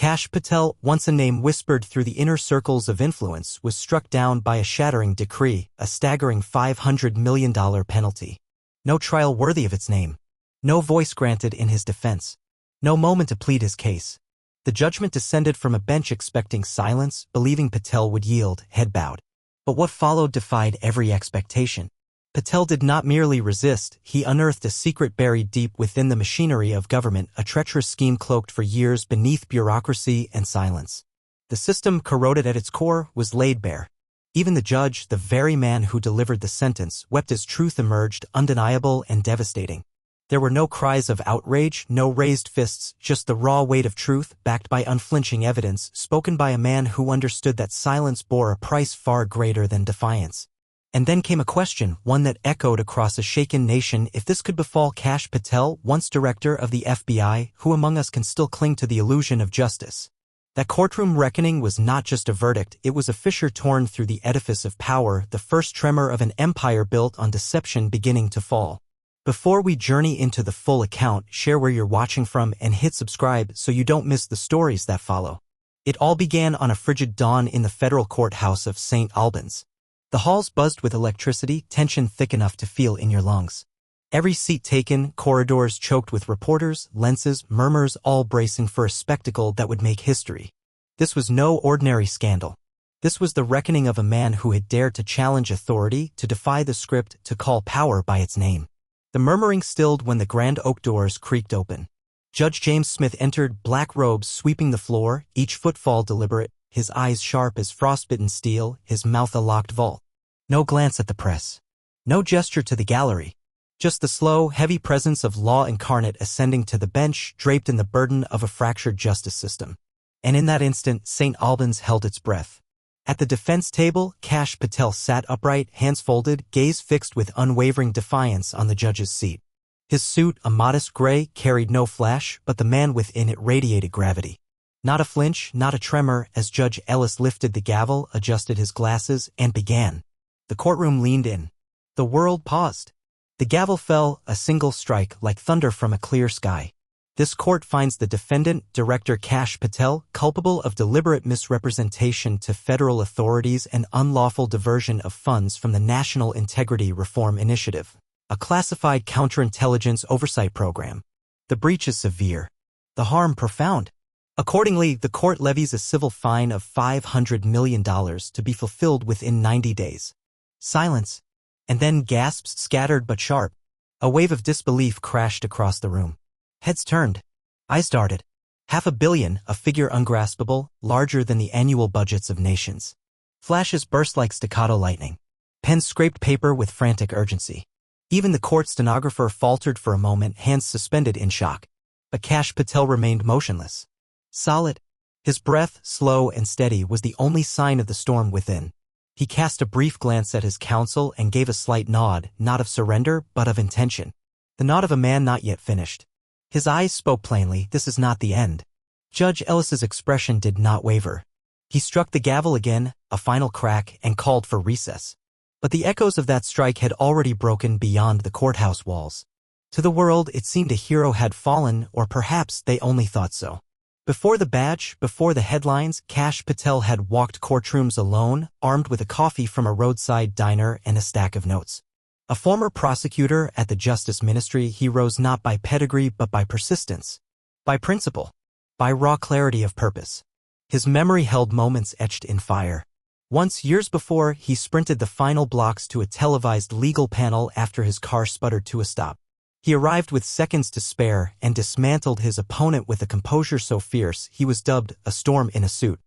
Kash Patel, once a name whispered through the inner circles of influence, was struck down by a shattering decree, a staggering $500 million penalty. No trial worthy of its name. No voice granted in his defense. No moment to plead his case. The judgment descended from a bench expecting silence, believing Patel would yield, head bowed. But what followed defied every expectation. Patel did not merely resist, he unearthed a secret buried deep within the machinery of government, a treacherous scheme cloaked for years beneath bureaucracy and silence. The system, corroded at its core, was laid bare. Even the judge, the very man who delivered the sentence, wept as truth emerged, undeniable and devastating. There were no cries of outrage, no raised fists, just the raw weight of truth, backed by unflinching evidence, spoken by a man who understood that silence bore a price far greater than defiance. And then came a question, one that echoed across a shaken nation: if this could befall Kash Patel, once director of the FBI, who among us can still cling to the illusion of justice? That courtroom reckoning was not just a verdict, it was a fissure torn through the edifice of power, the first tremor of an empire built on deception beginning to fall. Before we journey into the full account, share where you're watching from and hit subscribe so you don't miss the stories that follow. It all began on a frigid dawn in the federal courthouse of St. Albans. The halls buzzed with electricity, tension thick enough to feel in your lungs. Every seat taken, corridors choked with reporters, lenses, murmurs, all bracing for a spectacle that would make history. This was no ordinary scandal. This was the reckoning of a man who had dared to challenge authority, to defy the script, to call power by its name. The murmuring stilled when the grand oak doors creaked open. Judge James Smith entered, black robes sweeping the floor, each footfall deliberate, his eyes sharp as frostbitten steel, his mouth a locked vault. No glance at the press. No gesture to the gallery. Just the slow, heavy presence of law incarnate ascending to the bench, draped in the burden of a fractured justice system. And in that instant, St. Albans held its breath. At the defense table, Kash Patel sat upright, hands folded, gaze fixed with unwavering defiance on the judge's seat. His suit, a modest gray, carried no flash, but the man within it radiated gravity. Not a flinch, not a tremor, as Judge Ellis lifted the gavel, adjusted his glasses, and began. The courtroom leaned in. The world paused. The gavel fell, a single strike, like thunder from a clear sky. This court finds the defendant, Director Kash Patel, culpable of deliberate misrepresentation to federal authorities and unlawful diversion of funds from the National Integrity Reform Initiative, a classified counterintelligence oversight program. The breach is severe. The harm profound. Accordingly, the court levies a civil fine of $500 million to be fulfilled within 90 days. Silence. And then gasps, scattered but sharp. A wave of disbelief crashed across the room. Heads turned. Eyes darted. $500 million, a figure ungraspable, larger than the annual budgets of nations. Flashes burst like staccato lightning. Pens scraped paper with frantic urgency. Even the court stenographer faltered for a moment, hands suspended in shock. But Kash Patel remained motionless. Solid. His breath, slow and steady, was the only sign of the storm within. He cast a brief glance at his counsel and gave a slight nod, not of surrender, but of intention. The nod of a man not yet finished. His eyes spoke plainly, this is not the end. Judge Ellis's expression did not waver. He struck the gavel again, a final crack, and called for recess. But the echoes of that strike had already broken beyond the courthouse walls. To the world, it seemed a hero had fallen, or perhaps they only thought so. Before the badge, before the headlines, Kash Patel had walked courtrooms alone, armed with a coffee from a roadside diner and a stack of notes. A former prosecutor at the Justice Ministry, he rose not by pedigree but by persistence, by principle, by raw clarity of purpose. His memory held moments etched in fire. Once, years before, he sprinted the final blocks to a televised legal panel after his car sputtered to a stop. He arrived with seconds to spare and dismantled his opponent with a composure so fierce he was dubbed a storm in a suit.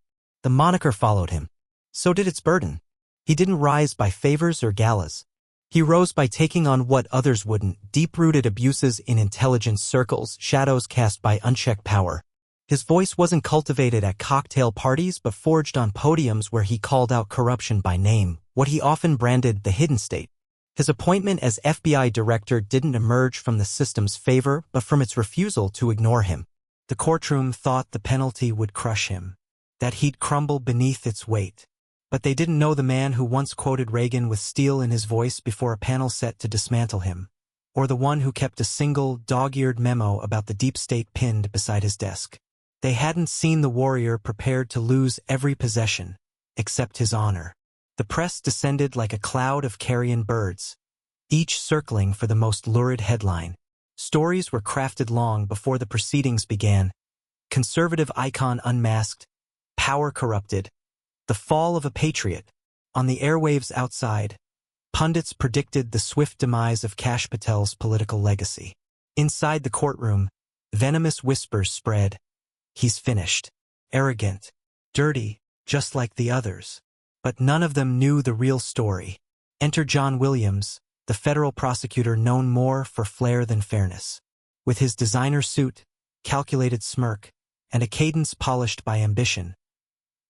The moniker followed him. So did its burden. He didn't rise by favors or galas. He rose by taking on what others wouldn't, deep-rooted abuses in intelligence circles, shadows cast by unchecked power. His voice wasn't cultivated at cocktail parties but forged on podiums where he called out corruption by name, what he often branded the hidden state. His appointment as FBI director didn't emerge from the system's favor but from its refusal to ignore him. The courtroom thought the penalty would crush him, that he'd crumble beneath its weight. But they didn't know the man who once quoted Reagan with steel in his voice before a panel set to dismantle him, or the one who kept a single, dog-eared memo about the deep state pinned beside his desk. They hadn't seen the warrior prepared to lose every possession, except his honor. The press descended like a cloud of carrion birds, each circling for the most lurid headline. Stories were crafted long before the proceedings began. Conservative icon unmasked, power corrupted, the fall of a patriot. On the airwaves outside, pundits predicted the swift demise of Kash Patel's political legacy. Inside the courtroom, venomous whispers spread. He's finished. Arrogant. Dirty, just like the others. But none of them knew the real story. Enter John Williams, the federal prosecutor known more for flair than fairness. With his designer suit, calculated smirk, and a cadence polished by ambition,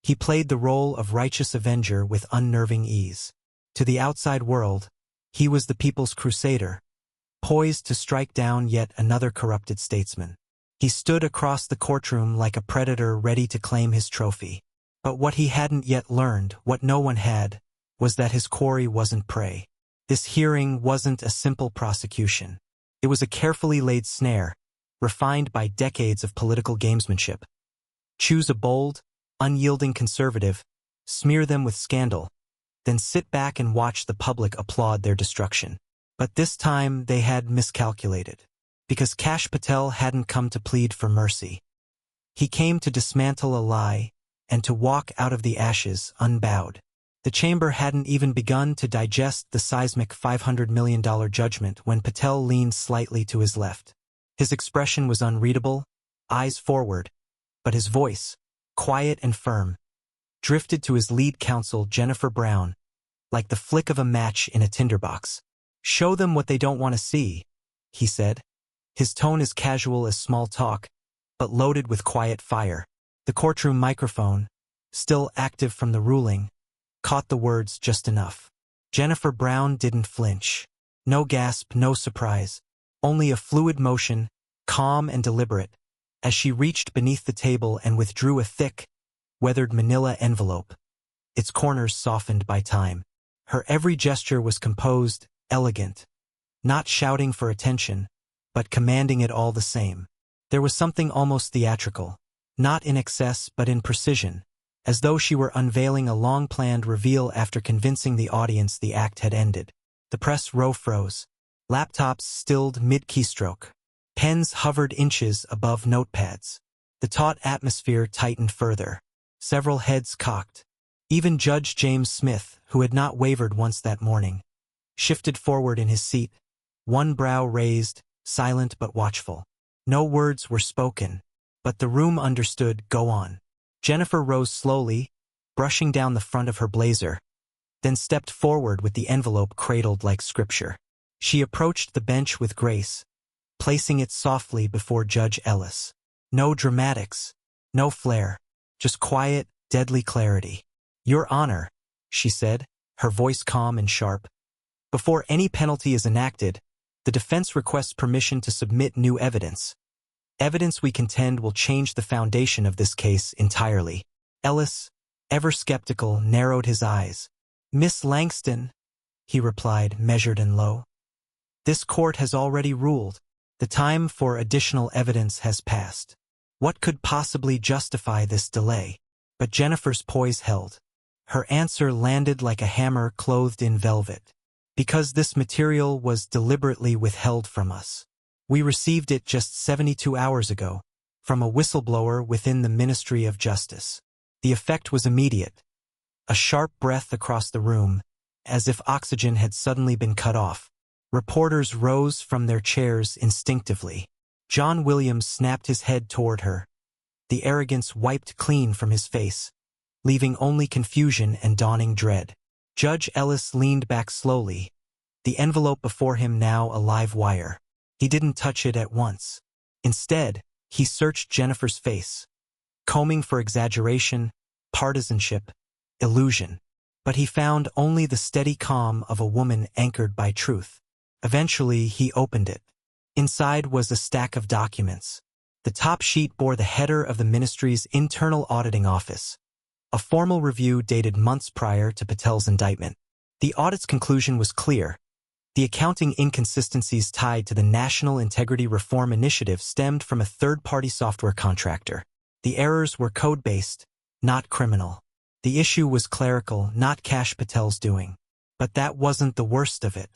he played the role of righteous avenger with unnerving ease. To the outside world, he was the people's crusader, poised to strike down yet another corrupted statesman. He stood across the courtroom like a predator ready to claim his trophy. But what he hadn't yet learned, what no one had, was that his quarry wasn't prey. This hearing wasn't a simple prosecution. It was a carefully laid snare, refined by decades of political gamesmanship. Choose a bold, unyielding conservative, smear them with scandal, then sit back and watch the public applaud their destruction. But this time they had miscalculated. Because Kash Patel hadn't come to plead for mercy. He came to dismantle a lie and to walk out of the ashes unbowed. The chamber hadn't even begun to digest the seismic $500 million judgment when Patel leaned slightly to his left. His expression was unreadable, eyes forward, but his voice, quiet and firm, drifted to his lead counsel Jennifer Brown, like the flick of a match in a tinderbox. "Show them what they don't want to see," he said. His tone as casual as small talk, but loaded with quiet fire. The courtroom microphone, still active from the ruling, caught the words just enough. Jennifer Brown didn't flinch. No gasp, no surprise. Only a fluid motion, calm and deliberate, as she reached beneath the table and withdrew a thick, weathered manila envelope, its corners softened by time. Her every gesture was composed, elegant, not shouting for attention, but commanding it all the same. There was something almost theatrical, not in excess but in precision, as though she were unveiling a long-planned reveal after convincing the audience the act had ended. The press row froze. Laptops stilled mid-keystroke. Pens hovered inches above notepads. The taut atmosphere tightened further. Several heads cocked. Even Judge James Smith, who had not wavered once that morning, shifted forward in his seat, one brow raised, silent but watchful. No words were spoken, but the room understood. Go on. Jennifer rose slowly, brushing down the front of her blazer, then stepped forward with the envelope cradled like scripture. She approached the bench with grace, placing it softly before Judge Ellis. No dramatics, no flair, just quiet, deadly clarity. "Your Honor," she said, her voice calm and sharp. "Before any penalty is enacted, the defense requests permission to submit new evidence. Evidence we contend will change the foundation of this case entirely." Ellis, ever skeptical, narrowed his eyes. "Miss Langston," he replied, measured and low. "This court has already ruled. The time for additional evidence has passed. What could possibly justify this delay?" But Jennifer's poise held. Her answer landed like a hammer clothed in velvet. "Because this material was deliberately withheld from us. We received it just 72 hours ago, from a whistleblower within the Ministry of Justice." The effect was immediate. A sharp breath across the room, as if oxygen had suddenly been cut off. Reporters rose from their chairs instinctively. John Williams snapped his head toward her, the arrogance wiped clean from his face, leaving only confusion and dawning dread. Judge Ellis leaned back slowly, the envelope before him now a live wire. He didn't touch it at once. Instead, he searched Jennifer's face, combing for exaggeration, partisanship, illusion. But he found only the steady calm of a woman anchored by truth. Eventually, he opened it. Inside was a stack of documents. The top sheet bore the header of the ministry's internal auditing office, a formal review dated months prior to Patel's indictment. The audit's conclusion was clear. The accounting inconsistencies tied to the National Integrity Reform Initiative stemmed from a third-party software contractor. The errors were code-based, not criminal. The issue was clerical, not Cash Patel's doing. But that wasn't the worst of it.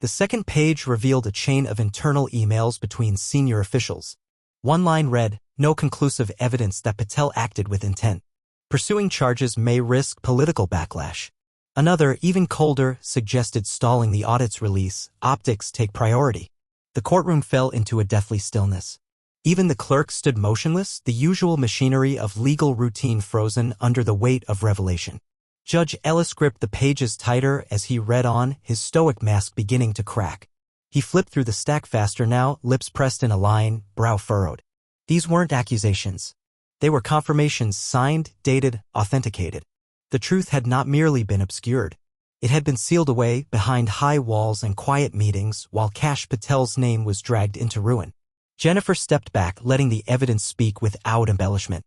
The second page revealed a chain of internal emails between senior officials. One line read, "No conclusive evidence that Patel acted with intent. Pursuing charges may risk political backlash." Another, even colder, suggested stalling the audit's release. Optics take priority. The courtroom fell into a deathly stillness. Even the clerk stood motionless, the usual machinery of legal routine frozen under the weight of revelation. Judge Ellis gripped the pages tighter as he read on, his stoic mask beginning to crack. He flipped through the stack faster now, lips pressed in a line, brow furrowed. These weren't accusations. They were confirmations signed, dated, authenticated. The truth had not merely been obscured. It had been sealed away behind high walls and quiet meetings while Cash Patel's name was dragged into ruin. Jennifer stepped back, letting the evidence speak without embellishment.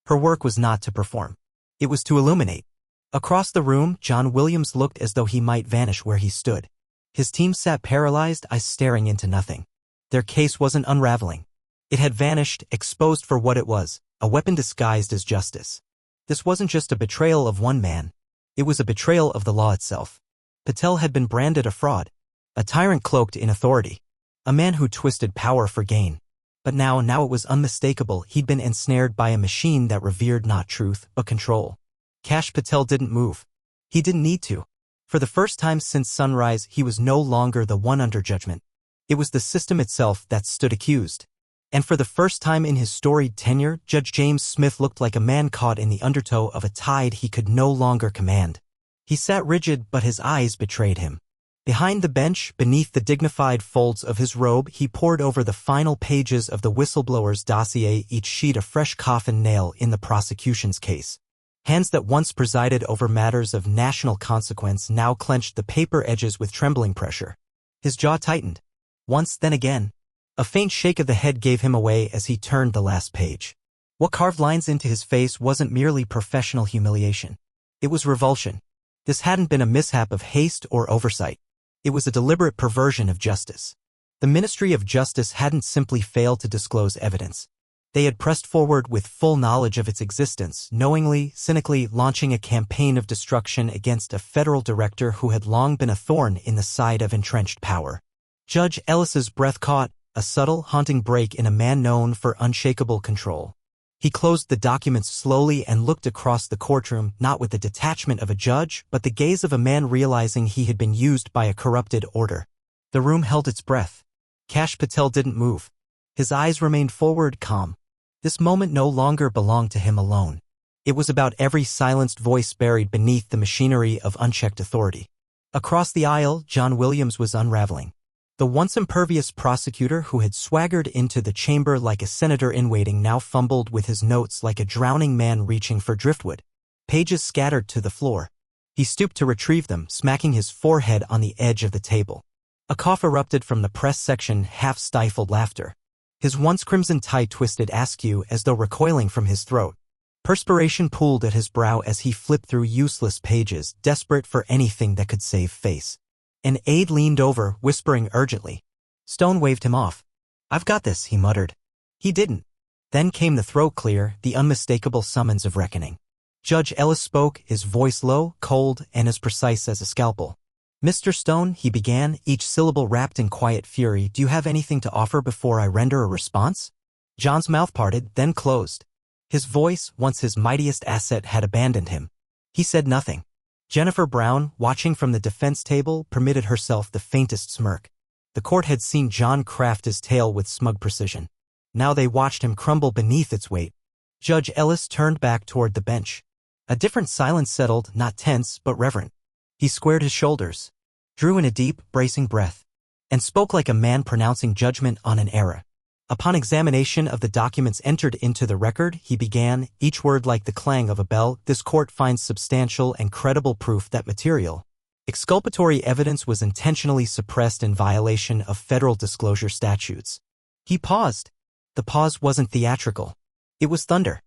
Her work was not to perform. It was to illuminate. Across the room, John Williams looked as though he might vanish where he stood. His team sat paralyzed, eyes staring into nothing. Their case wasn't unraveling. It had vanished, exposed for what it was, a weapon disguised as justice. This wasn't just a betrayal of one man. It was a betrayal of the law itself. Patel had been branded a fraud, a tyrant cloaked in authority, a man who twisted power for gain. But now it was unmistakable. He'd been ensnared by a machine that revered not truth, but control. Cash Patel didn't move. He didn't need to. For the first time since sunrise, he was no longer the one under judgment. It was the system itself that stood accused. And for the first time in his storied tenure, Judge James Smith looked like a man caught in the undertow of a tide he could no longer command. He sat rigid, but his eyes betrayed him. Behind the bench, beneath the dignified folds of his robe, he pored over the final pages of the whistleblower's dossier, each sheet a fresh coffin nail in the prosecution's case. Hands that once presided over matters of national consequence now clenched the paper edges with trembling pressure. His jaw tightened. Once, then again. A faint shake of the head gave him away as he turned the last page. What carved lines into his face wasn't merely professional humiliation. It was revulsion. This hadn't been a mishap of haste or oversight. It was a deliberate perversion of justice. The Ministry of Justice hadn't simply failed to disclose evidence. They had pressed forward with full knowledge of its existence, knowingly, cynically launching a campaign of destruction against a federal director who had long been a thorn in the side of entrenched power. Judge Ellis's breath caught, a subtle, haunting break in a man known for unshakable control. He closed the documents slowly and looked across the courtroom, not with the detachment of a judge, but the gaze of a man realizing he had been used by a corrupted order. The room held its breath. Cash Patel didn't move. His eyes remained forward, calm. This moment no longer belonged to him alone. It was about every silenced voice buried beneath the machinery of unchecked authority. Across the aisle, John Williams was unraveling. The once impervious prosecutor who had swaggered into the chamber like a senator in waiting now fumbled with his notes like a drowning man reaching for driftwood. Pages scattered to the floor. He stooped to retrieve them, smacking his forehead on the edge of the table. A cough erupted from the press section, half-stifled laughter. His once crimson tie twisted askew as though recoiling from his throat. Perspiration pooled at his brow as he flipped through useless pages, desperate for anything that could save face. An aide leaned over, whispering urgently. Stone waved him off. "I've got this," he muttered. He didn't. Then came the throat clear, the unmistakable summons of reckoning. Judge Ellis spoke, his voice low, cold, and as precise as a scalpel. "Mr. Stone," he began, each syllable wrapped in quiet fury, "do you have anything to offer before I render a response?" John's mouth parted, then closed. His voice, once his mightiest asset, had abandoned him. He said nothing. Jennifer Brown, watching from the defense table, permitted herself the faintest smirk. The court had seen John craft his tale with smug precision. Now they watched him crumble beneath its weight. Judge Ellis turned back toward the bench. A different silence settled, not tense, but reverent. He squared his shoulders, drew in a deep, bracing breath, and spoke like a man pronouncing judgment on an era. Upon examination of the documents entered into the record, he began, each word like the clang of a bell, "This court finds substantial and credible proof that material exculpatory evidence was intentionally suppressed in violation of federal disclosure statutes." He paused. The pause wasn't theatrical. It was thunder.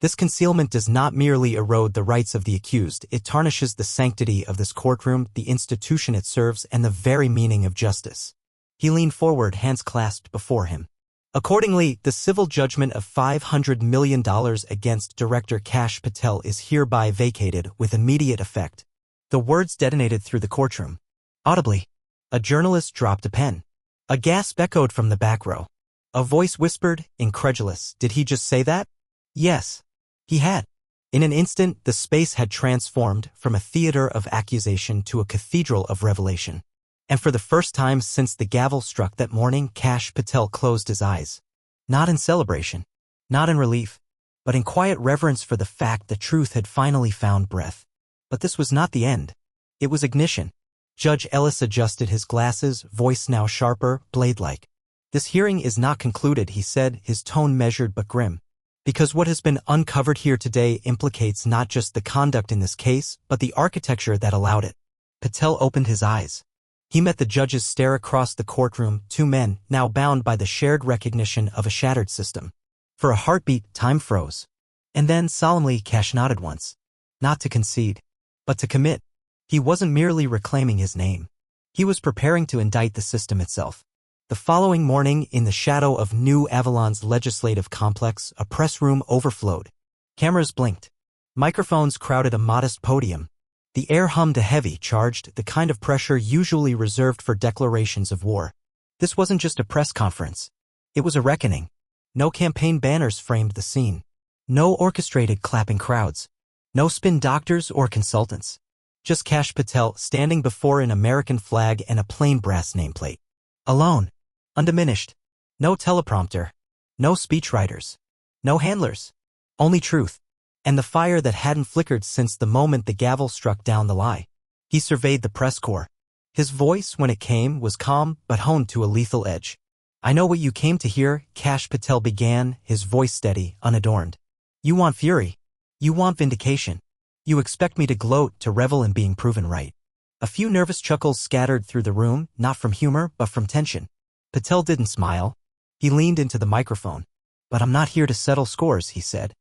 This concealment does not merely erode the rights of the accused, it tarnishes the sanctity of this courtroom, the institution it serves, and the very meaning of justice. He leaned forward, hands clasped before him. Accordingly, the civil judgment of $500 million against director Kash Patel is hereby vacated with immediate effect. The words detonated through the courtroom. Audibly, a journalist dropped a pen. A gasp echoed from the back row. A voice whispered, incredulous, "Did he just say that?" Yes, he had. In an instant, the space had transformed from a theater of accusation to a cathedral of revelation. And for the first time since the gavel struck that morning, Kash Patel closed his eyes. Not in celebration, not in relief, but in quiet reverence for the fact that truth had finally found breath. But this was not the end. It was ignition. Judge Ellis adjusted his glasses, voice now sharper, blade-like. "This hearing is not concluded," he said, his tone measured but grim. "Because what has been uncovered here today implicates not just the conduct in this case, but the architecture that allowed it." Patel opened his eyes. He met the judge's stare across the courtroom, two men, now bound by the shared recognition of a shattered system. For a heartbeat, time froze. And then, solemnly, Kash nodded once. Not to concede, but to commit. He wasn't merely reclaiming his name. He was preparing to indict the system itself. The following morning, in the shadow of New Avalon's legislative complex, a press room overflowed. Cameras blinked. Microphones crowded a modest podium. The air hummed a heavy, charged, the kind of pressure usually reserved for declarations of war. This wasn't just a press conference. It was a reckoning. No campaign banners framed the scene. No orchestrated clapping crowds. No spin doctors or consultants. Just Kash Patel standing before an American flag and a plain brass nameplate. Alone. Undiminished. No teleprompter. No speechwriters. No handlers. Only truth. And the fire that hadn't flickered since the moment the gavel struck down the lie. He surveyed the press corps. His voice, when it came, was calm but honed to a lethal edge. "I know what you came to hear," Kash Patel began, his voice steady, unadorned. "You want fury. You want vindication. You expect me to gloat, to revel in being proven right." A few nervous chuckles scattered through the room, not from humor, but from tension. Patel didn't smile. He leaned into the microphone. "But I'm not here to settle scores," he said.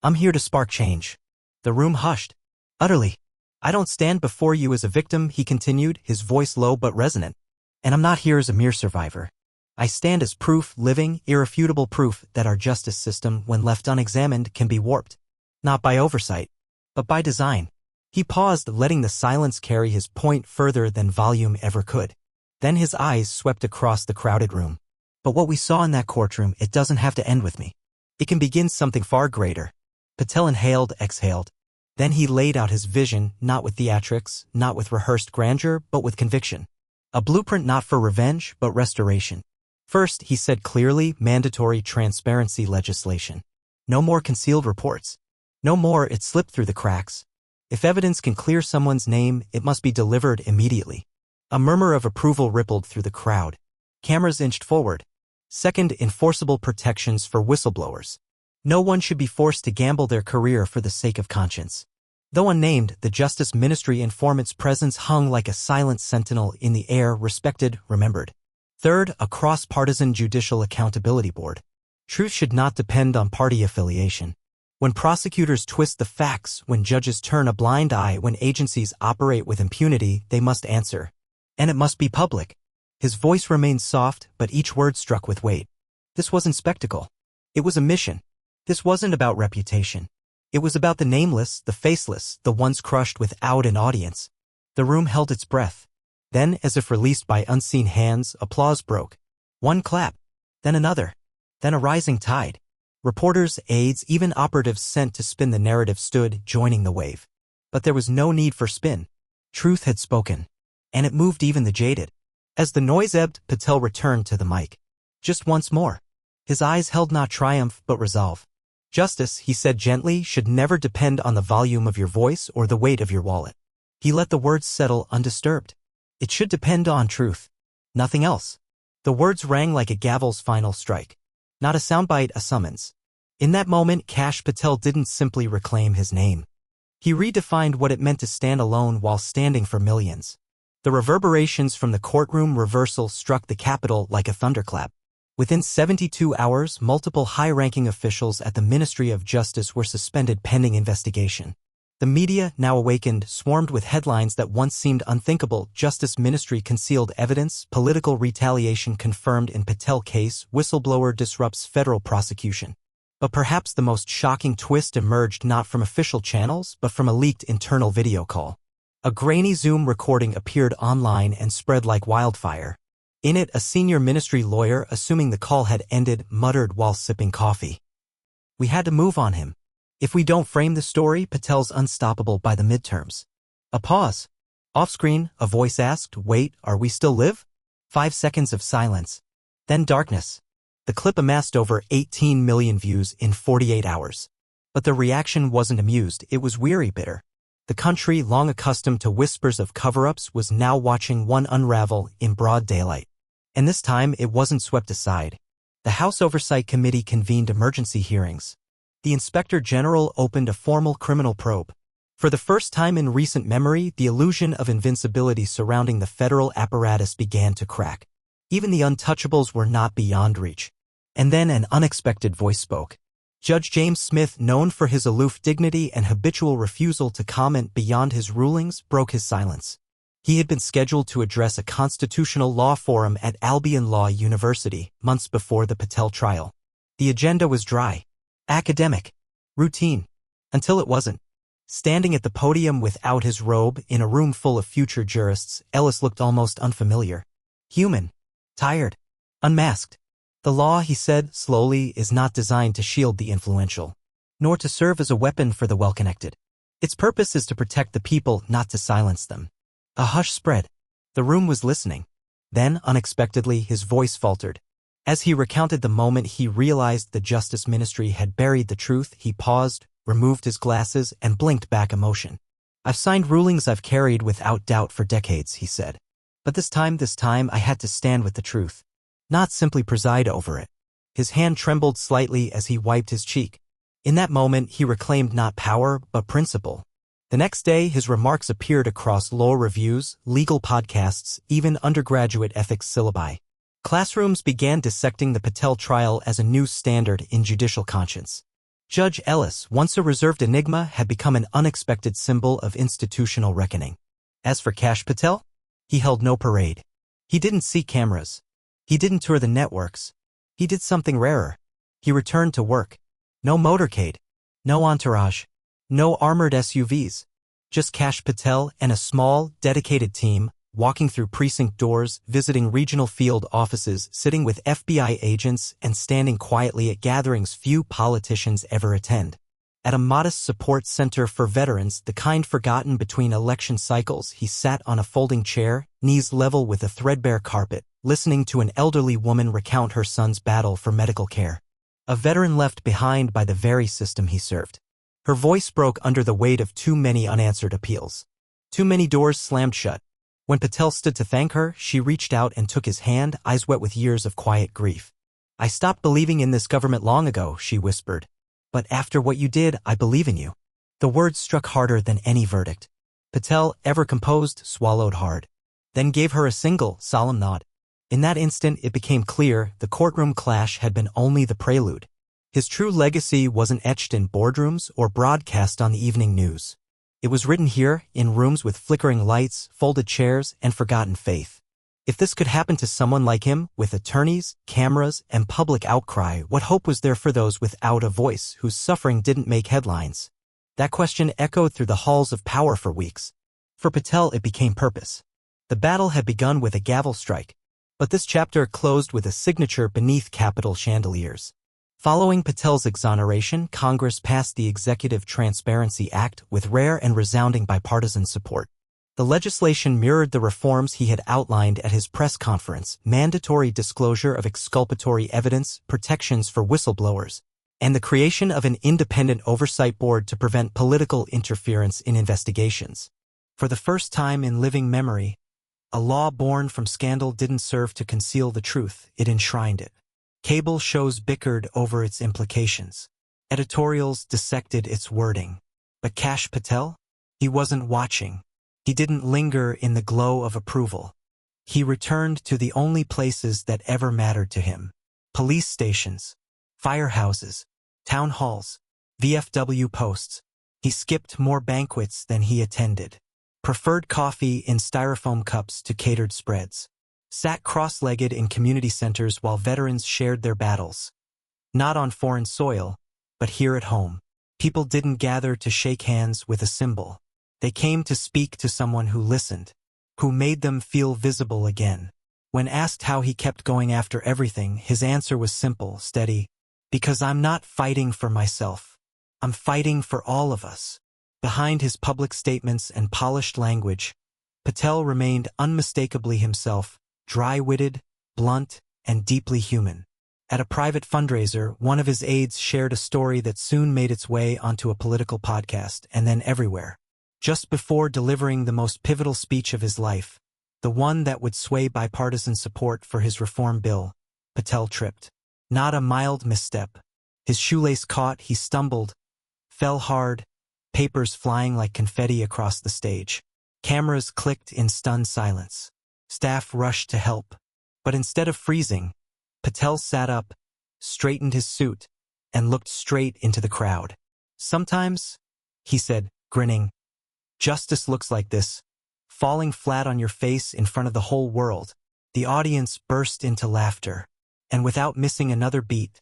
"I'm here to spark change." The room hushed. Utterly. "I don't stand before you as a victim," he continued, his voice low but resonant. "And I'm not here as a mere survivor. I stand as proof, living, irrefutable proof, that our justice system, when left unexamined, can be warped. Not by oversight, but by design." He paused, letting the silence carry his point further than volume ever could. Then his eyes swept across the crowded room. "But what we saw in that courtroom, it doesn't have to end with me. It can begin something far greater." Patel inhaled, exhaled. Then he laid out his vision, not with theatrics, not with rehearsed grandeur, but with conviction. A blueprint not for revenge, but restoration. First, he said clearly, mandatory transparency legislation. No more concealed reports. No more "it slipped through the cracks." If evidence can clear someone's name, it must be delivered immediately. A murmur of approval rippled through the crowd. Cameras inched forward. Second, enforceable protections for whistleblowers. No one should be forced to gamble their career for the sake of conscience. Though unnamed, the Justice Ministry informant's presence hung like a silent sentinel in the air, respected, remembered. Third, a cross-partisan judicial accountability board. Truth should not depend on party affiliation. When prosecutors twist the facts, when judges turn a blind eye, when agencies operate with impunity, they must answer. And it must be public. His voice remained soft, but each word struck with weight. This wasn't spectacle. It was a mission. This wasn't about reputation. It was about the nameless, the faceless, the ones crushed without an audience. The room held its breath. Then, as if released by unseen hands, applause broke. One clap. Then another. Then a rising tide. Reporters, aides, even operatives sent to spin the narrative stood, joining the wave. But there was no need for spin. Truth had spoken. And it moved even the jaded. As the noise ebbed, Patel returned to the mic. Just once more. His eyes held not triumph, but resolve. "Justice," he said gently, "should never depend on the volume of your voice or the weight of your wallet." He let the words settle undisturbed. "It should depend on truth. Nothing else." The words rang like a gavel's final strike. Not a soundbite, a summons. In that moment, Kash Patel didn't simply reclaim his name. He redefined what it meant to stand alone while standing for millions. The reverberations from the courtroom reversal struck the Capitol like a thunderclap. Within 72 hours, multiple high-ranking officials at the Ministry of Justice were suspended pending investigation. The media, now awakened, swarmed with headlines that once seemed unthinkable. Justice Ministry concealed evidence, political retaliation confirmed in Patel case, whistleblower disrupts federal prosecution. But perhaps the most shocking twist emerged not from official channels, but from a leaked internal video call. A grainy Zoom recording appeared online and spread like wildfire. In it, a senior ministry lawyer, assuming the call had ended, muttered while sipping coffee. "We had to move on him. If we don't frame the story, Patel's unstoppable by the midterms." A pause. Off-screen, a voice asked, "Wait, are we still live?" 5 seconds of silence. Then darkness. The clip amassed over 18 million views in 48 hours. But the reaction wasn't amused, it was weary bitter. The country, long accustomed to whispers of cover-ups, was now watching one unravel in broad daylight. And this time, it wasn't swept aside. The House Oversight Committee convened emergency hearings. The Inspector General opened a formal criminal probe. For the first time in recent memory, the illusion of invincibility surrounding the federal apparatus began to crack. Even the untouchables were not beyond reach. And then an unexpected voice spoke. Judge James Smith, known for his aloof dignity and habitual refusal to comment beyond his rulings, broke his silence. He had been scheduled to address a constitutional law forum at Albion Law University months before the Patel trial. The agenda was dry, academic, routine, until it wasn't. Standing at the podium without his robe, in a room full of future jurists, Ellis looked almost unfamiliar. Human. Tired. Unmasked. "The law," he said slowly, "is not designed to shield the influential, nor to serve as a weapon for the well-connected. Its purpose is to protect the people, not to silence them." A hush spread. The room was listening. Then, unexpectedly, his voice faltered. As he recounted the moment he realized the Justice Ministry had buried the truth, he paused, removed his glasses, and blinked back emotion. "I've signed rulings I've carried without doubt for decades," he said. "But this time I had to stand with the truth. Not simply preside over it." His hand trembled slightly as he wiped his cheek. In that moment, he reclaimed not power, but principle. The next day, his remarks appeared across law reviews, legal podcasts, even undergraduate ethics syllabi. Classrooms began dissecting the Patel trial as a new standard in judicial conscience. Judge Ellis, once a reserved enigma, had become an unexpected symbol of institutional reckoning. As for Kash Patel, he held no parade. He didn't see cameras. He didn't tour the networks. He did something rarer. He returned to work. No motorcade. No entourage. No armored SUVs. Just Kash Patel and a small, dedicated team, walking through precinct doors, visiting regional field offices, sitting with FBI agents, and standing quietly at gatherings few politicians ever attend. At a modest support center for veterans, the kind forgotten between election cycles, he sat on a folding chair, knees level with a threadbare carpet, listening to an elderly woman recount her son's battle for medical care. A veteran left behind by the very system he served. Her voice broke under the weight of too many unanswered appeals. Too many doors slammed shut. When Patel stood to thank her, she reached out and took his hand, eyes wet with years of quiet grief. "I stopped believing in this government long ago," she whispered. "But after what you did, I believe in you." The words struck harder than any verdict. Patel, ever composed, swallowed hard. Then gave her a single, solemn nod. In that instant, it became clear the courtroom clash had been only the prelude. His true legacy wasn't etched in boardrooms or broadcast on the evening news. It was written here, in rooms with flickering lights, folded chairs, and forgotten faith. If this could happen to someone like him, with attorneys, cameras, and public outcry, what hope was there for those without a voice, whose suffering didn't make headlines? That question echoed through the halls of power for weeks. For Patel, it became purpose. The battle had begun with a gavel strike. But this chapter closed with a signature beneath Capitol chandeliers. Following Patel's exoneration, Congress passed the Executive Transparency Act with rare and resounding bipartisan support. The legislation mirrored the reforms he had outlined at his press conference: mandatory disclosure of exculpatory evidence, protections for whistleblowers, and the creation of an independent oversight board to prevent political interference in investigations. For the first time in living memory, a law born from scandal didn't serve to conceal the truth, it enshrined it. Cable shows bickered over its implications. Editorials dissected its wording. But Kash Patel? He wasn't watching. He didn't linger in the glow of approval. He returned to the only places that ever mattered to him: police stations, firehouses, town halls, VFW posts. He skipped more banquets than he attended. Preferred coffee in styrofoam cups to catered spreads. Sat cross-legged in community centers while veterans shared their battles. Not on foreign soil, but here at home. People didn't gather to shake hands with a symbol. They came to speak to someone who listened, who made them feel visible again. When asked how he kept going after everything, his answer was simple, steady. Because I'm not fighting for myself. I'm fighting for all of us. Behind his public statements and polished language, Patel remained unmistakably himself, dry-witted, blunt, and deeply human. At a private fundraiser, one of his aides shared a story that soon made its way onto a political podcast and then everywhere. Just before delivering the most pivotal speech of his life, the one that would sway bipartisan support for his reform bill, Patel tripped. Not a mild misstep. His shoelace caught, he stumbled, fell hard, papers flying like confetti across the stage. Cameras clicked in stunned silence. Staff rushed to help. But instead of freezing, Patel sat up, straightened his suit, and looked straight into the crowd. Sometimes, he said, grinning, justice looks like this, falling flat on your face in front of the whole world. The audience burst into laughter, and without missing another beat,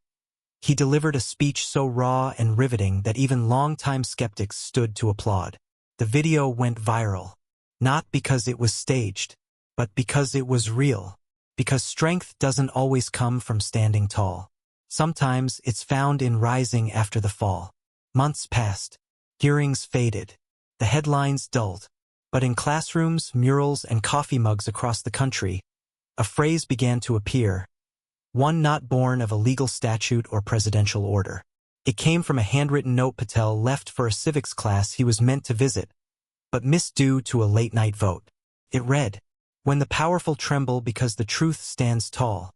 he delivered a speech so raw and riveting that even longtime skeptics stood to applaud. The video went viral, not because it was staged, but because it was real. Because strength doesn't always come from standing tall. Sometimes it's found in rising after the fall. Months passed. Hearings faded. The headlines dulled. But in classrooms, murals, and coffee mugs across the country, a phrase began to appear, one not born of a legal statute or presidential order. It came from a handwritten note Patel left for a civics class he was meant to visit, but missed due to a late-night vote. It read, "When the powerful tremble because the truth stands tall,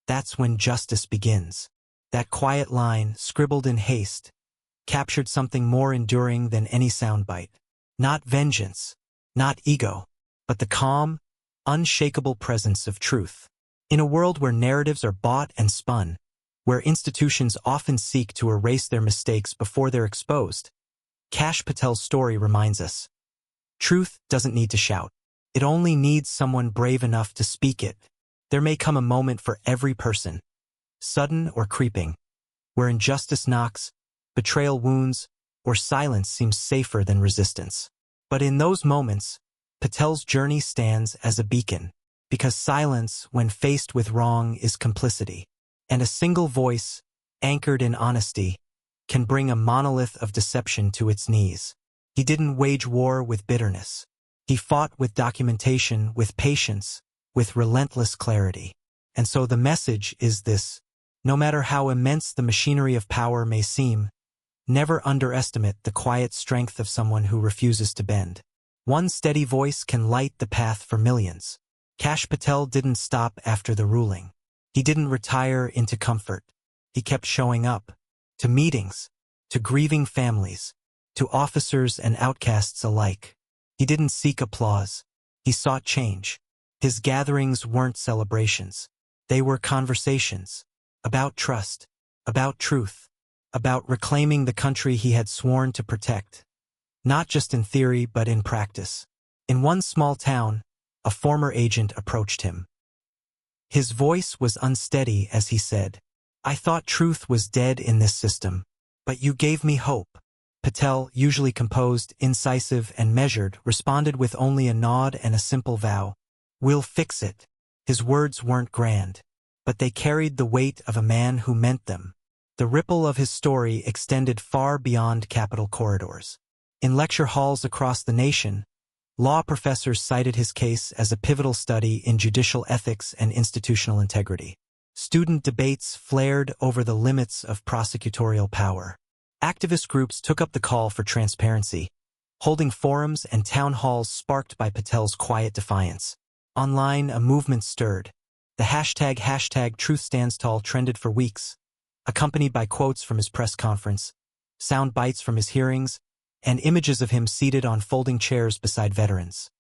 that's when justice begins." That quiet line, scribbled in haste, captured something more enduring than any soundbite. Not vengeance, not ego, but the calm, unshakable presence of truth. In a world where narratives are bought and spun, where institutions often seek to erase their mistakes before they're exposed, Kash Patel's story reminds us. Truth doesn't need to shout. It only needs someone brave enough to speak it. There may come a moment for every person, sudden or creeping, where injustice knocks, betrayal wounds, or silence seems safer than resistance. But in those moments, Patel's journey stands as a beacon, because silence, when faced with wrong, is complicity, and a single voice, anchored in honesty, can bring a monolith of deception to its knees. He didn't wage war with bitterness. He fought with documentation, with patience, with relentless clarity. And so the message is this: no matter how immense the machinery of power may seem, never underestimate the quiet strength of someone who refuses to bend. One steady voice can light the path for millions. Kash Patel didn't stop after the ruling. He didn't retire into comfort. He kept showing up, to meetings, to grieving families, to officers and outcasts alike. He didn't seek applause. He sought change. His gatherings weren't celebrations. They were conversations about trust, about truth, about reclaiming the country he had sworn to protect, not just in theory but in practice. In one small town, a former agent approached him. His voice was unsteady as he said, "I thought truth was dead in this system, but you gave me hope." Patel, usually composed, incisive, and measured, responded with only a nod and a simple vow. "We'll fix it." His words weren't grand, but they carried the weight of a man who meant them. The ripple of his story extended far beyond Capitol corridors. In lecture halls across the nation, law professors cited his case as a pivotal study in judicial ethics and institutional integrity. Student debates flared over the limits of prosecutorial power. Activist groups took up the call for transparency, holding forums and town halls sparked by Patel's quiet defiance. Online, a movement stirred. The hashtag #TruthStandsTall trended for weeks, accompanied by quotes from his press conference, sound bites from his hearings, and images of him seated on folding chairs beside veterans.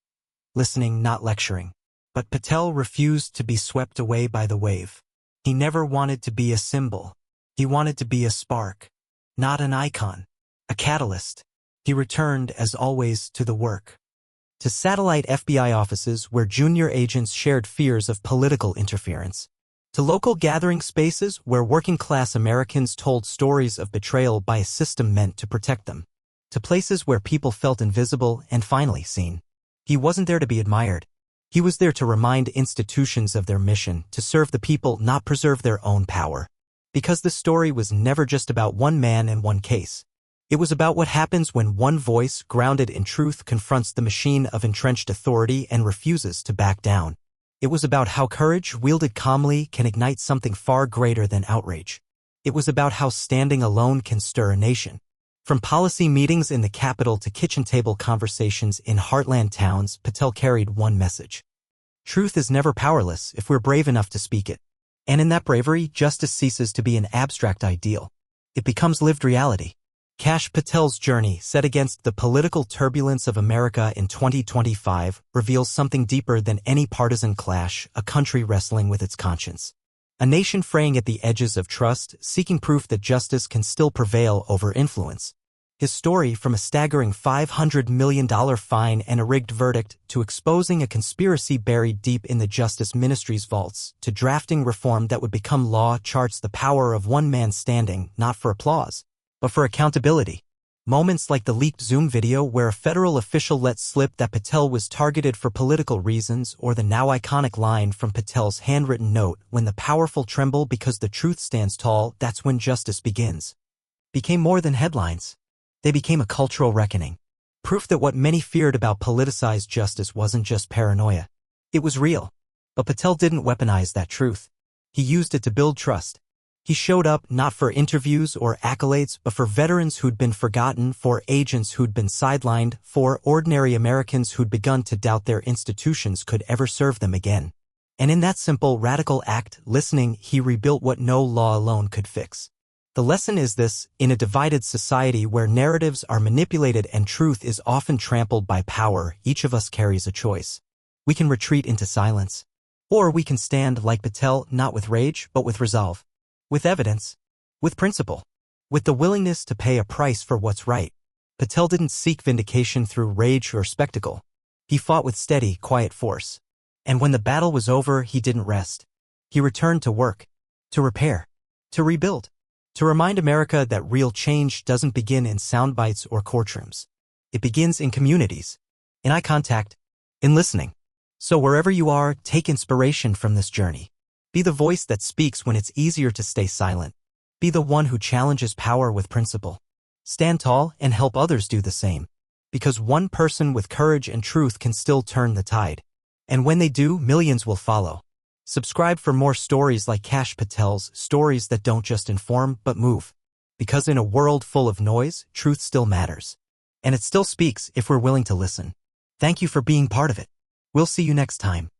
Listening, not lecturing. But Patel refused to be swept away by the wave. He never wanted to be a symbol. He wanted to be a spark. Not an icon, a catalyst. He returned, as always, to the work. To satellite FBI offices where junior agents shared fears of political interference. To local gathering spaces where working-class Americans told stories of betrayal by a system meant to protect them. To places where people felt invisible and finally seen. He wasn't there to be admired. He was there to remind institutions of their mission, to serve the people, not preserve their own power. Because the story was never just about one man and one case. It was about what happens when one voice, grounded in truth, confronts the machine of entrenched authority and refuses to back down. It was about how courage, wielded calmly, can ignite something far greater than outrage. It was about how standing alone can stir a nation. From policy meetings in the capital to kitchen table conversations in heartland towns, Patel carried one message. Truth is never powerless if we're brave enough to speak it. And in that bravery, justice ceases to be an abstract ideal. It becomes lived reality. Kash Patel's journey, set against the political turbulence of America in 2025, reveals something deeper than any partisan clash, a country wrestling with its conscience. A nation fraying at the edges of trust, seeking proof that justice can still prevail over influence. His story, from a staggering $500 million fine and a rigged verdict, to exposing a conspiracy buried deep in the Justice Ministry's vaults, to drafting reform that would become law, charts the power of one man standing, not for applause, but for accountability. Moments like the leaked Zoom video where a federal official let slip that Patel was targeted for political reasons, or the now iconic line from Patel's handwritten note, "When the powerful tremble because the truth stands tall, that's when justice begins," became more than headlines. They became a cultural reckoning. Proof that what many feared about politicized justice wasn't just paranoia. It was real. But Patel didn't weaponize that truth. He used it to build trust. He showed up not for interviews or accolades, but for veterans who'd been forgotten, for agents who'd been sidelined, for ordinary Americans who'd begun to doubt their institutions could ever serve them again. And in that simple, radical act, listening, he rebuilt what no law alone could fix. The lesson is this: in a divided society where narratives are manipulated and truth is often trampled by power, each of us carries a choice. We can retreat into silence. Or we can stand like Patel, not with rage, but with resolve. With evidence. With principle. With the willingness to pay a price for what's right. Patel didn't seek vindication through rage or spectacle. He fought with steady, quiet force. And when the battle was over, he didn't rest. He returned to work. To repair. To rebuild. To remind America that real change doesn't begin in soundbites or courtrooms. It begins in communities. In eye contact. In listening. So wherever you are, take inspiration from this journey. Be the voice that speaks when it's easier to stay silent. Be the one who challenges power with principle. Stand tall and help others do the same. Because one person with courage and truth can still turn the tide. And when they do, millions will follow. Subscribe for more stories like Kash Patel's, stories that don't just inform, but move. Because in a world full of noise, truth still matters. And it still speaks if we're willing to listen. Thank you for being part of it. We'll see you next time.